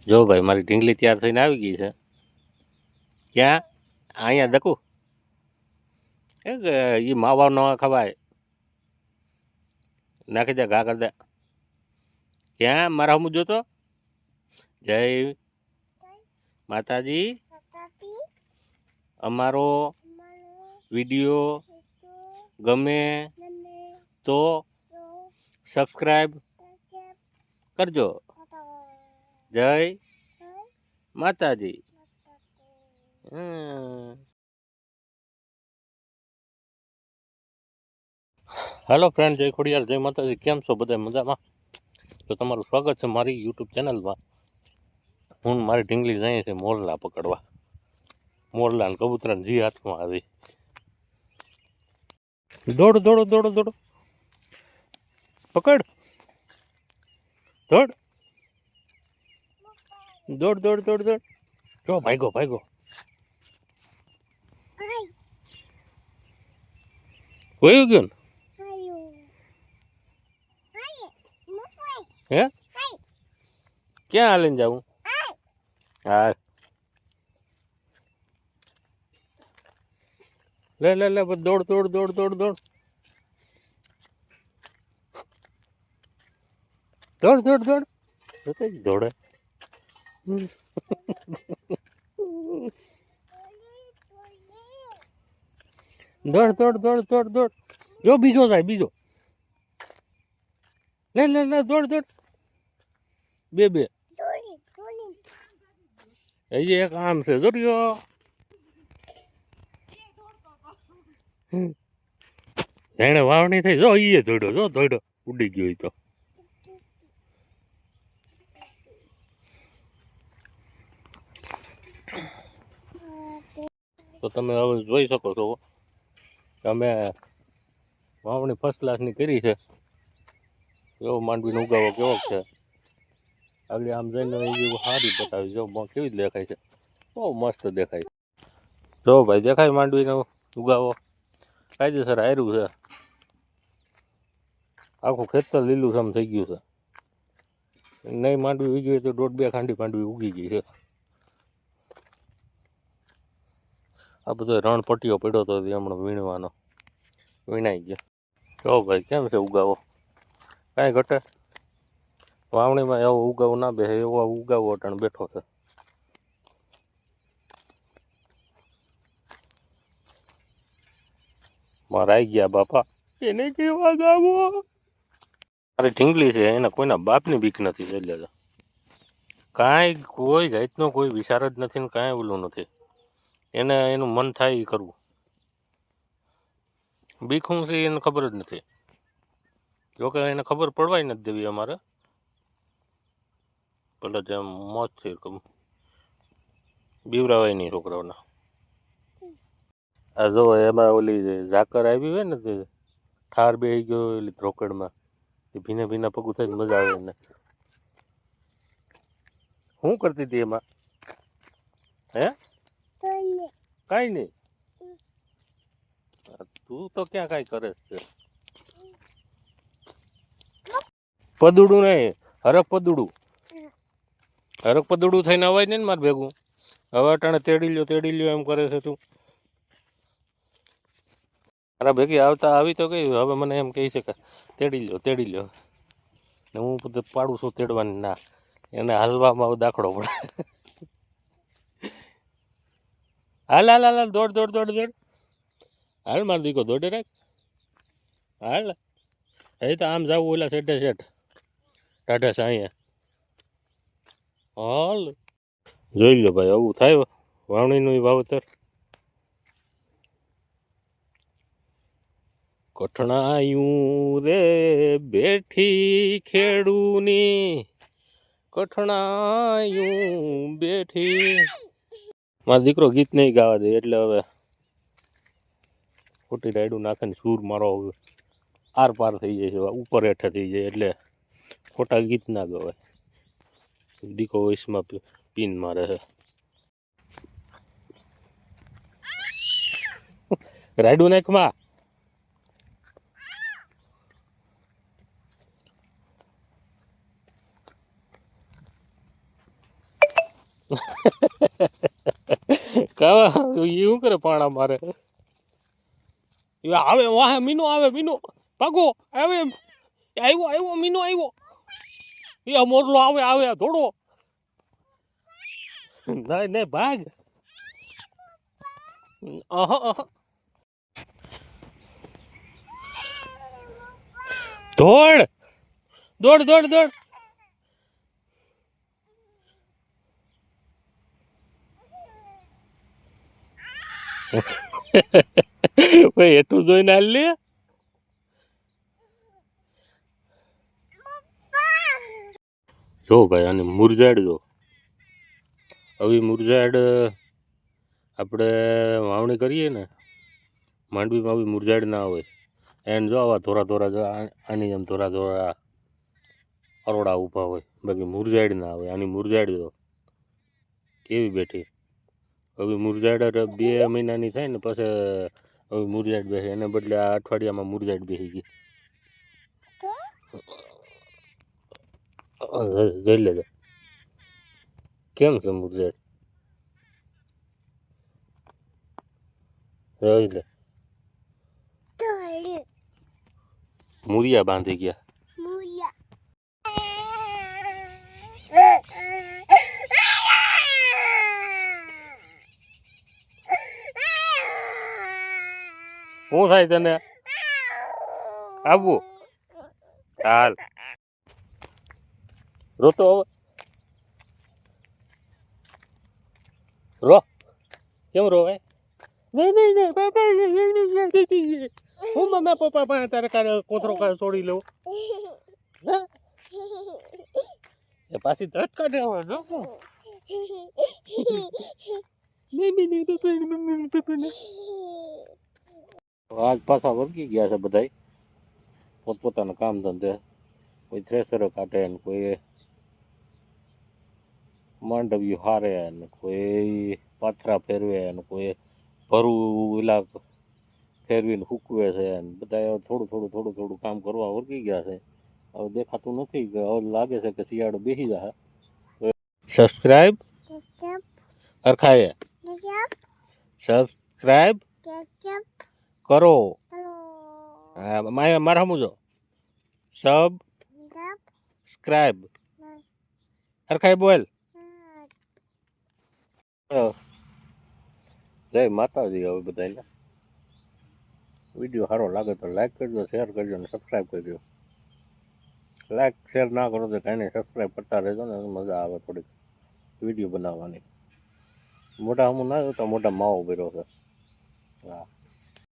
જો ભાઈ મારી ઢીંગલી તૈયાર થઈને આવી ગઈ છે. ક્યાં? અહીંયા દકું એ માવા ન ખવાય. નાખી દે, ઘા કરી દે. ક્યાં મારા હમું જોતો? જય માતાજી. અમારો વિડીયો ગમે તો સબસ્ક્રાઈબ કરજો. જય માતાજી. હેલો ફ્રેન્ડ, જય ખોડિયાર, જય માતાજી. કેમ છો બધા? મજામાં? તો તમારું સ્વાગત છે મારી યુટ્યુબ ચેનલમાં. હું મારી ઢીંગલી જઈએ છે મોરલા પકડવા. મોરલા ને કબૂતરા જી હાથમાં આવી. દોડ દોડો દોડો દોડો, પકડ, દોડ દોડ દોડ દોડ દોડ. જો ભાગો ભાગો. વયું ગયું હે? ક્યાં હાલીને જાવું? હા, લે લે લે, દોડ દોડ દોડ દોડ દોડ દોડ દોડ દોડ. દોડે. દોડ દોડ દોડ દોડ દોડ. જો બીજો થાય, બીજો. લે લે લે, દોડ દોડ. બે બે. હજી એક આમ છે, જોડ્યો. એને વાવણી થઈ. જો ઈ દોડ્યો, જો દોડ્યો, ઉડી ગયો. તો તમે હવે જોઈ શકો છો અમે વાવણી ફર્સ્ટ ક્લાસની કરી છે. એવો માંડવીનો ઉગાવો કેવો છે. આગળ આમ જઈને એ સારી બતાવી. જો કેવી દેખાય છે, બહુ મસ્ત દેખાય. જો ભાઈ દેખાય માંડવીનો ઉગાવો કાયદેસર હાર્યું છે. આખું ખેતર લીલું સમ થઈ ગયું છે. નહીં માંડવી ઉગી હોય તો 1.5-2 ખાંડી માંડવી ઉગી ગઈ છે. આ બધો રણપટ્ટીઓ પડ્યો હતો હમણાં વીણવાનો, વીણાઈ ગયો. જો ભાઈ કેમ છે ઉગાવો? કાંઈ ઘટે? વાવણીમાં એવો ઉગાવો ના બેસે એવો ઉગાવો અટાણ બેઠો છે. મારા આવી ગયા બાપા, એને કેવા ગાવો. મારી ઢીંગલી છે, એને કોઈના બાપની બીક નથી. એટલે કાંઈ કોઈ જાતનો કોઈ વિચાર જ નથી ને કાંઈ ઓલું નથી. એને એનું મન થાય એ કરવું. બીક શું છે એને ખબર જ નથી. જોકે એને ખબર પડવાય નથી દેવી અમારે. પેલા જેમ મોજ છે બીવરાવાય નહીં છોકરાઓને. આ જો એમાં ઓલી ઝાકર આવી હોય ને, ઠાર બેસી ગયો ઓલી ધ્રોકડમાં, ભીના ભીના પગું થાય મજા આવે એને. શું કરતી હતી એમાં? હે? કાંઈ નહીં. તું તો ક્યાં કાંઈ કરે છે? પદુડું નહીં, હરક પદુડું. હરક પદુડું થઈને અવાય નહીં ને મારે ભેગું. હવે અટાણે તેડી લ્યો એમ કરે છે તું. મારા ભેગી આવતા આવી તો ગઈ. હવે મને એમ કહે છે કે તેડી લ્યો. ને હું બધું પાડું છું તેડવાની ના. એને હાલવામાં દાખલો પડે. હાલ હાલ હાલ, દોડ દોડ દોડ દોડ. હાલ માર દીકો દોડે રાખ. હાલ એ તો આમ જવું ઓલા શેઠે શેઠ ટાઢા છે અહીંયા. હાલ જોઈ લો ભાઈ, આવું થાય વાવણીનું વાવતર. કઠણાયું રે બેઠી ખેડૂની, કઠણાયું બેઠી. મારો દીકરો ગીત નહીં ગાવા દે એટલે હવે ખોટી રાયડું નાખે ને સૂર મારો આર પાર થઈ જાય છે, ઉપર હેઠે થઈ જાય. એટલે ખોટા ગીત ના ગવાય. દીકો વોઇસમાં પીન મારે છે. રાયડું નાખમાં. કાવા એ શું કરે પાણા મારે એ આવે વાહે મીનો આવે મીનો ભાગો આવે આવ્યો આવ્યો મીનો આવ્યો એ મોરલો આવે આવે થોડો નહીં નહીં ભાગ દોડ દોડ દોડ દોડ ભાઈ એટલું જોઈને હાલ લે જો ભાઈ અને મુરઝાડ જો હવે મુરઝાડ આપણે વાવણી કરીએ ને માંડવીમાં આવી મુરઝાડ ના હોય એને જો આવા થોડા થોડા જો આની જેમ થોડા થોડા અરોડા ઊભા હોય બાકી મુરઝાડ ના હોય આની મુરઝાડ જો કેવી બેઠી હવે મુરઝાડ 2 મહિનાની થાય ને પછી હવે મુરઝાડ બેસે એને બદલે આ અઠવાડિયામાં મુરઝાડ બેસી ગઈ જોઈ લેજો કેમ છે મુરઝાડ જોઈ લે મુરિયા બાંધી ગયા શું થાય તને આવવું હાલ રોતો હવે રો કેમ રો ભાઈ હું મમ્મા પપ્પા પાસે તારે કારે કોથરો કારે છોડી લેવો એ પાછી તટ કાઢે હવે જો આજ પાછા વર્ગી ગયા છે બધાય પોતપોતાના કામ ધંધે કોઈ થ્રેસરો કાઢે ને કોઈ માંડવ્યું હારે ને કોઈ પાથરા ફેરવે ને કોઈ ભરવું ઇલાક ફેરવીને સૂકવે છે ને બધા થોડું થોડું થોડું થોડું કામ કરવા વર્ગી ગયા છે હવે દેખાતું નથી કે હવે લાગે છે કે શિયાળો બેસી જશે સબસ્ક્રાઇબ અરખાએ સબસ્ક્રાઇબ કરો મારા સમજો સબસ્ક્રાઇબ હરખાઈ બોલ જય માતાજી હવે બધાને વિડીયો સારો લાગે તો લાઈક કરજો શેર કરજો અને સબસ્ક્રાઈબ કરજો લાઈક શેર ના કરો તો કાંઈ નહીં સબસ્ક્રાઈબ કરતા રહેજો ને મજા આવે થોડીક વિડીયો બનાવવાની મોટા હમું ના જોતા મોટા માવો ભર્યો છે હા